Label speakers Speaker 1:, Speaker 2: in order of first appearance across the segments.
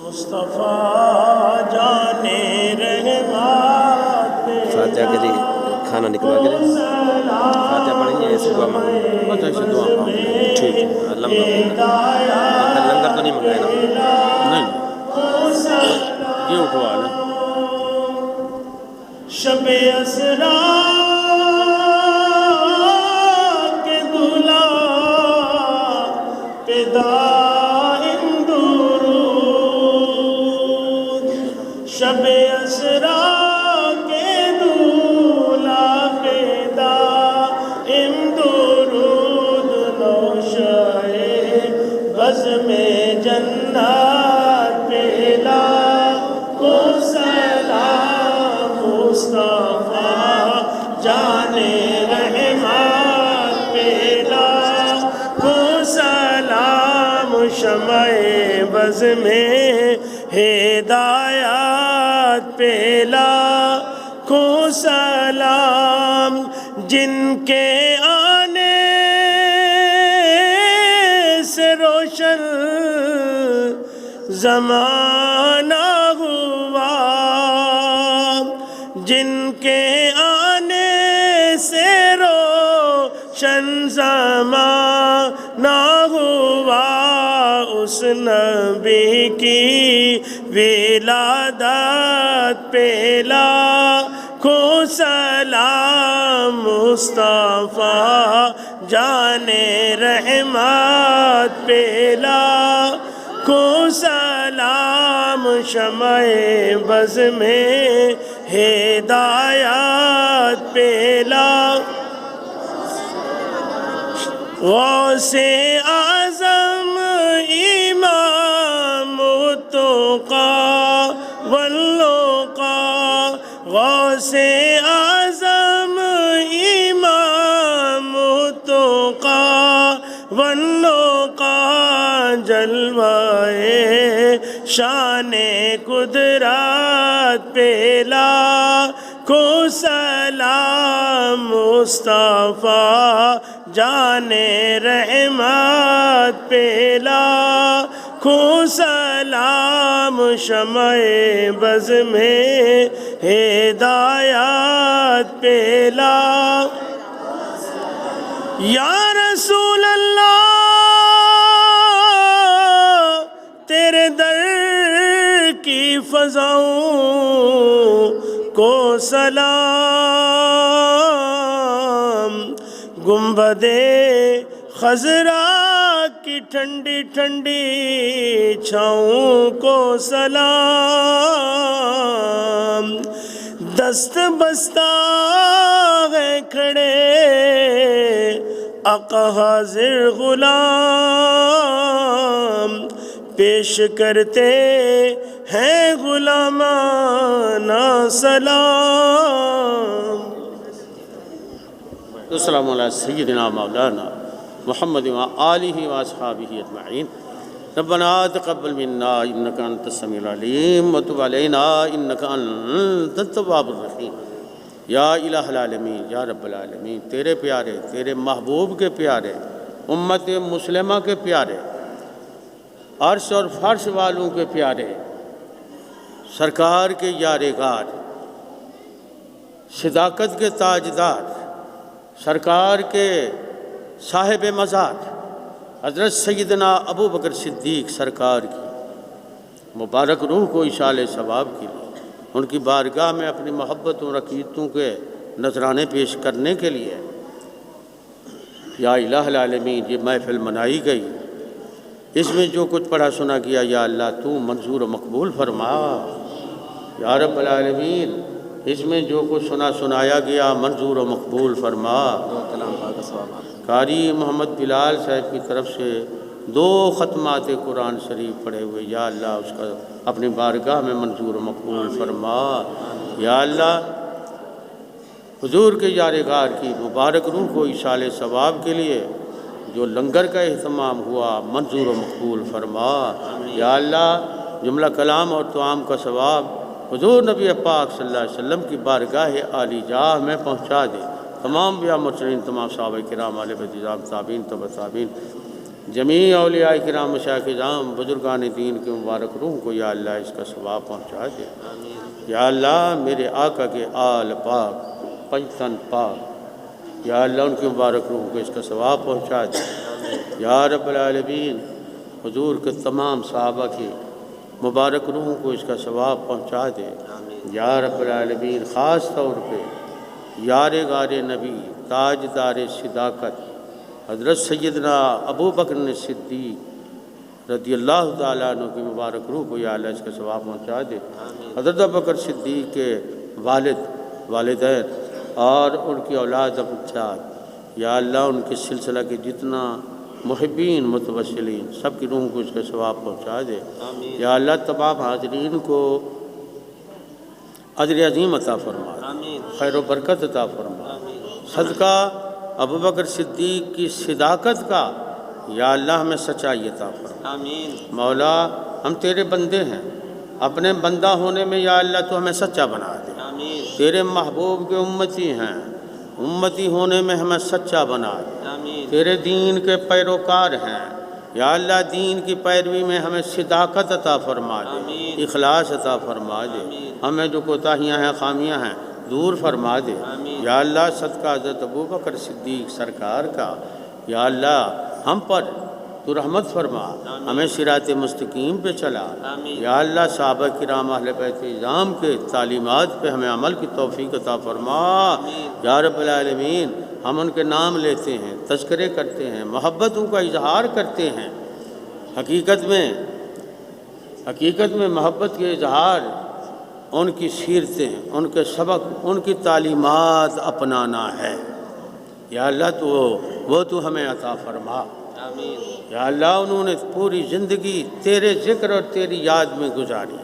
Speaker 1: مصطفیٰ جانے رحمت
Speaker 2: فاتحہ کے لیے کھانا نکلوا کے لیں فاتحہ پڑھیں گے ایسے دعا مانگیں
Speaker 3: بس ایسے دعا مانگیں
Speaker 2: ٹھیک ہے لمبا لنگر تو نہیں منگائے نا
Speaker 3: نہیں یہ اٹھوا لیں
Speaker 1: شب اسرا کے دلہا پہ دائم درود شب اسرا کے دلہا پہ دائم درود نوشائے بزم جنت پہ لاکھوں سلام مصطفیٰ جانے رحمت پہ لاکھوں سلام شمع بز میں ہدایت پہ لاکھوں سلام جن کے آنے سے روشن زمانہ ہوا جن کے آنے سے روشن زمانہ ہوا اس نبی کی ولادت پہ لاکھوں سلام مصطفیٰ جانے رحمت پہ لاکھوں سلام شمع بز میں ہدایت پہ غوث اعظم امام التقیٰ واللقاء غوث اعظم امام التقیٰ واللقاء جلوائے شان قدرت پہ لاکھوں سلام مصطفیٰ جانے رحمت پہ لاکھوں سلام شمع بز میں ہدایت پہ یا رسول اللہ تیرے در کی فضاؤں کو سلام گنبد خضرا کی ٹھنڈی ٹھنڈی چھاؤں کو سلام دست بستہ ہے کھڑے آقا حاضر غلام پیش کرتے ہیں غلامانہ سلام
Speaker 3: السلام علیہ سیدنا مولانا محمد و آلہ و اصحابہ اجمعین ربنا تقبل منا انک انت السمیع العلیم وتب علینا انک انت التواب الرحیم یا الہ العالمین یا رب العالمین تیرے پیارے تیرے محبوب کے پیارے امت مسلمہ کے پیارے عرش اور فرش والوں کے پیارے سرکار کے یارغار صداقت کے تاجدار سرکار کے صاحب مزار حضرت سیدنا ابو بکر صدیق سرکار کی مبارک روح کو اشال ثواب کے لیے ان کی بارگاہ میں اپنی محبتوں اور عقیدتوں کے نذرانے پیش کرنے کے لیے یا الہ العالمین یہ محفل منائی گئی اس میں جو کچھ پڑھا سنا کیا یا اللہ تو منظور و مقبول فرما یا رب العالمین اس میں جو کچھ سنایا گیا منظور و مقبول فرما قاری محمد بلال صاحب کی طرف سے 2 ختمات قرآن شریف پڑھے ہوئے یا اللہ اس کا اپنی بارگاہ میں منظور و مقبول فرما یا اللہ حضور کے یارغار کی مبارک روح کو اشال ثواب کے لیے جو لنگر کا اہتمام ہوا منظور و مقبول فرما یا اللہ جملہ کلام اور طعام کا ثواب حضور نبی پاک صلی اللہ علیہ وسلم کی بارگاہ عالی جاہ میں پہنچا دے تمام بیاء مرسلین تمام صحابہ کرام علیہ الرضوان تابعین تبع تابعین جمیع اولیاء کرام مشائخ اعظام بزرگان دین کے مبارک روح کو یا اللہ اس کا ثواب پہنچا دے۔ یا اللہ میرے آقا کے آل پاک پنجتن پاک یا اللہ ان کی مبارک روح کو اس کا ثواب پہنچا دے۔ یا رب العالمین حضور کے تمام صحابہ کی مبارک روحوں کو اس کا ثواب پہنچا دے۔ یا رب العالمین خاص طور پہ یار غار نبی تاجدار صداقت حضرت سیدنا ابو بکر صدیق رضی اللہ تعالیٰ عنہ کی مبارک روح کو یا اللہ اس کا ثواب پہنچا دے۔ حضرت ابو بکر صدیق کے والدین اور ان کی اولاد ابوجاد یا اللہ ان کے سلسلہ کے جتنا محبین متوسلین سب کی روح کو اس کا ثواب پہنچا دے۔ یا اللہ تمام حاضرین کو اجر عظیم عطا فرما، خیر و برکت عطا فرما۔ صدقہ ابو بکر صدیق کی صداقت کا یا اللہ ہمیں سچائی عطا فرما۔ مولا ہم تیرے بندے ہیں، اپنے بندہ ہونے میں یا اللہ تو ہمیں سچا بنا دے۔ تیرے محبوب کے امتی ہیں، امتی ہونے میں ہمیں سچا بنا دے۔ تیرے دین کے پیروکار ہیں، یا اللہ دین کی پیروی میں ہمیں صداقت عطا فرما دے، اخلاص عطا فرما دے۔ ہمیں جو کوتاہیاں ہیں خامیاں ہیں دور فرما دے۔ یا اللہ صدقہ حضرت ابو بکر صدیق سرکار کا یا اللہ ہم پر تو رحمت فرما، ہمیں صراط مستقیم پہ چلا۔ یا اللہ صحابہ کرام اہل بیت اعظام کے تعلیمات پہ ہمیں عمل کی توفیق عطا فرما۔ یا رب العالمین ہم ان کے نام لیتے ہیں، تذکرے کرتے ہیں، محبتوں کا اظہار کرتے ہیں۔ حقیقت میں محبت کے اظہار ان کی سیرتیں، ان کے سبق، ان کی تعلیمات اپنانا ہے۔ یا اللہ وہ تو ہمیں عطا فرما۔ یا اللہ انہوں نے پوری زندگی تیرے ذکر اور تیری یاد میں گزاری۔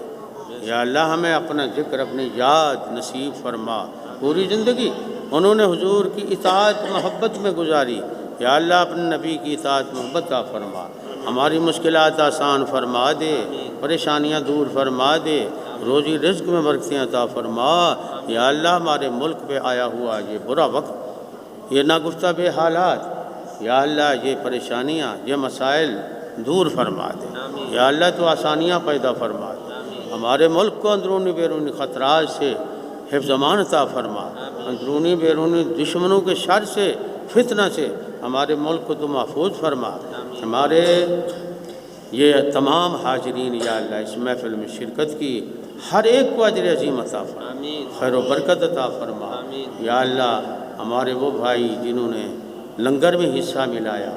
Speaker 3: یا اللہ ہمیں اپنا ذکر، اپنی یاد نصیب فرما۔ پوری زندگی انہوں نے حضور کی اطاعت محبت میں گزاری۔ یا اللہ اپنے نبی کی اطاعت محبت عطا فرما۔ ہماری مشکلات آسان فرما دے، پریشانیاں دور فرما دے، روزی رزق میں برکتیں عطا فرما۔ یا اللہ ہمارے ملک پہ آیا ہوا یہ برا وقت، یہ ناگفتہ بے حالات، یا اللہ یہ پریشانیاں، یہ مسائل دور فرما دے۔ یا اللہ تو آسانیاں پیدا فرما دے۔ ہمارے ملک کو اندرونی بیرونی خطرات سے حفظ امان عطا فرما، اندرونی بیرونی دشمنوں کے شر سے، فتنہ سے ہمارے ملک کو تو محفوظ فرما۔ ہمارے یہ تمام حاضرین یا اللہ اس محفل میں شرکت کی ہر ایک کو اجر عظیم عطا فرما، خیر و برکت عطا فرما۔ یا اللہ ہمارے وہ بھائی جنہوں نے لنگر میں حصہ ملایا،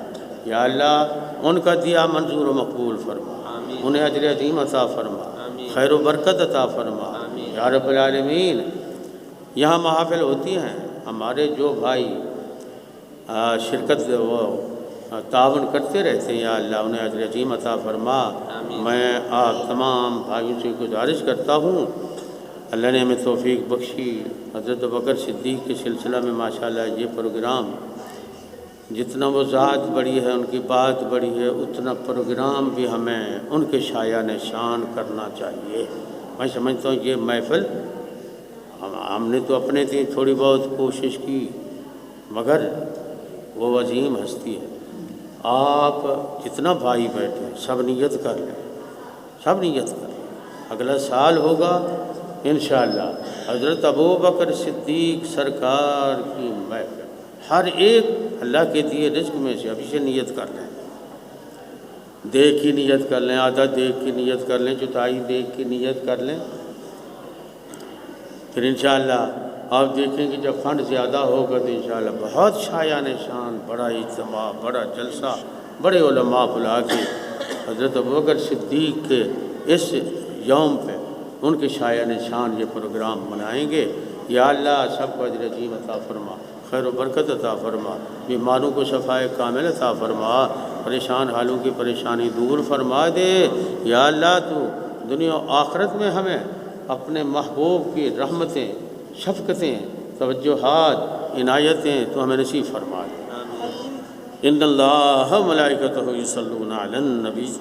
Speaker 3: یا اللہ ان کا دیا منظور و مقبول فرما، انہیں اجر عظیم عطا فرما، خیر و برکت عطا فرما۔ یا رب العالمین یہاں محافل ہوتی ہیں، ہمارے جو بھائی شرکت تعاون کرتے رہتے ہیں، یا اللہ انہیں اجر عظیم عطا فرما۔ میں آپ تمام بھائیوں سے گزارش کرتا ہوں، اللہ نے ہمیں توفیق بخشی، حضرت بکر صدیق کے سلسلہ میں ماشاءاللہ یہ پروگرام جتنا وہ ذات بڑی ہے، ان کی بات بڑی ہے، اتنا پروگرام بھی ہمیں ان کے شایان شان کرنا چاہیے۔ میں سمجھتا ہوں یہ محفل ہم نے تو اپنے تھی تھوڑی بہت کوشش کی، مگر وہ عظیم ہستی ہے۔ آپ جتنا بھائی بیٹھے سب نیت کر لیں، سب نیت کر لیں، اگلا سال ہوگا انشاءاللہ حضرت ابو بکر صدیق سرکار کی محفل، ہر ایک اللہ کے دیے رزق میں سے ابھی سے نیت کر لیں، دیکھ کی نیت کر لیں، آدھا دیکھ کی نیت کر لیں، چوتھائی دیکھ کی نیت کر لیں، پھر انشاءاللہ آپ دیکھیں گے جب فنڈ زیادہ ہوگا تو انشاءاللہ بہت شایان شان، بڑا اجتماع، بڑا جلسہ، بڑے علماء بلا کے حضرت ابوبکر صدیق کے اس یوم پہ ان کے شایان شان یہ پروگرام منائیں گے۔ یا اللہ سب کو اجر عظیم عطا فرما، خیر و برکت عطا فرما، بیماروں کو شفائے کامل عطا فرما، پریشان حالوں کی پریشانی دور فرما دے۔ یا اللہ تو دنیا و آخرت میں ہمیں اپنے محبوب کی رحمتیں، شفقتیں، توجہات، عنایتیں تو ہمیں نصیب فرما دے۔ ان اللہ ملائکتہ یصلون علی النبی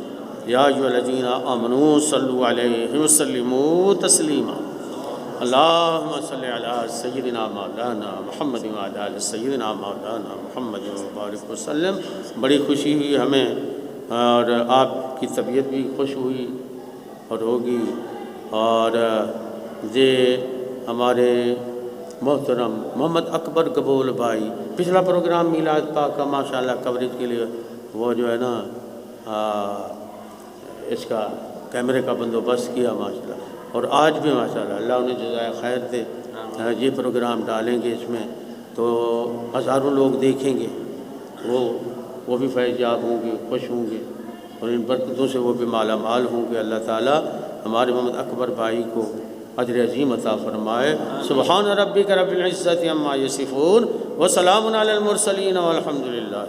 Speaker 3: یا ایھا الذین آمنوا صلوا علیہ وسلموا تسلیما۔ اللہم صلی علی سیدنا مولانا محمد وعلی آل سیدنا مولانا محمد وبارک وسلم۔ بڑی خوشی ہوئی ہمیں اور آپ کی طبیعت بھی خوش ہوئی اور ہوگی، اور یہ ہمارے محترم محمد اکبر قبول بھائی، پچھلا پروگرام میلاد پاک کا ماشاءاللہ کوریج کے لیے وہ جو ہے نا اس کا کیمرے کا بندوبست کیا ماشاءاللہ، اور آج بھی ماشاءاللہ اللہ انہیں جزائے خیر دے، یہ پروگرام ڈالیں گے اس میں تو ہزاروں لوگ دیکھیں گے، وہ بھی فیض یاب ہوں گے، خوش ہوں گے، اور ان برکتوں سے وہ بھی مالا مال ہوں گے۔ اللہ تعالیٰ ہمارے محمد اکبر بھائی کو اجر عظیم عطا فرمائے۔ سبحان ربک رب العزت عما یصفون وسلام علی المرسلین والحمد للہ۔